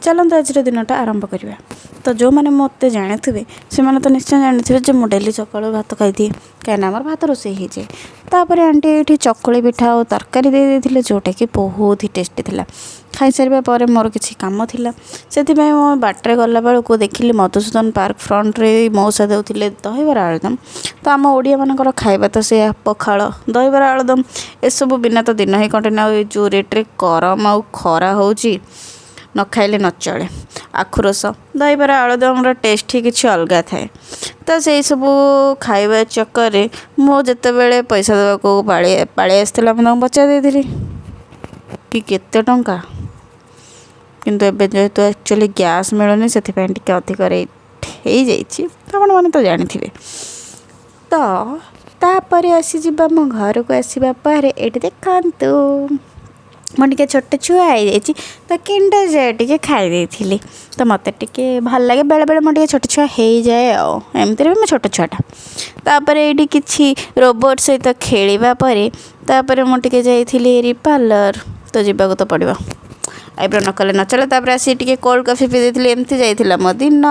चलते आज दिनटा आरंभ करवा। तो जो मैंने मत जानी से मैंने तो निश्चय जानी जो मुझे डेली सकालू भात खाई कहीं भात रोसे हो जाए। तापर आंटी ये चकुली पिठा और तरकारी दे जोटा कि बहुत ही टेस्टी था। खाई सारा पर मोर किसी कम था से मो बाटर गला बेलू देखिली मधुसूदन पार्क फ्रंट्रे मौसा देते दहीबरा आलुदम। तो आम ओडिया मानकर खाଇବା तो से पखाल दहीबरा आलुदम एसबू बिना तो दिन ही कटे ना। जो रेट्रे गरम आ खरा हो न खाइले न चले। आखु रस दहीबरा आलुदम टेस्ट ही किसी अलग थाए। तो से सब खाଇବା चक्कर मो जिते बड़े पैसा देवाक पाड़ी आसला मुझे पचार देती कि केते टंका किंतु एबे जेहेतु एक्चुअली गैस मिलूनी से अधिक रेट हो मैंने तो जानी थे। तो तापर आसी मो घर को आसवा पर ये देखु मुझे छोट छुआ आई तो किंडर जॉय टे खाई तो मत भल लगे बेले बेले मुझे छोट छुआ हो जाए एमती भी मैं छोट छुआटा। तापर ये किसी रोबोट सहित खेलवा पर मुझे जाइली पार्लर तो जावाक तो पड़ो आईब्रो न कले न चले। आसी कोल्ड कॉफी पी देती एमती जाइला मो दिन।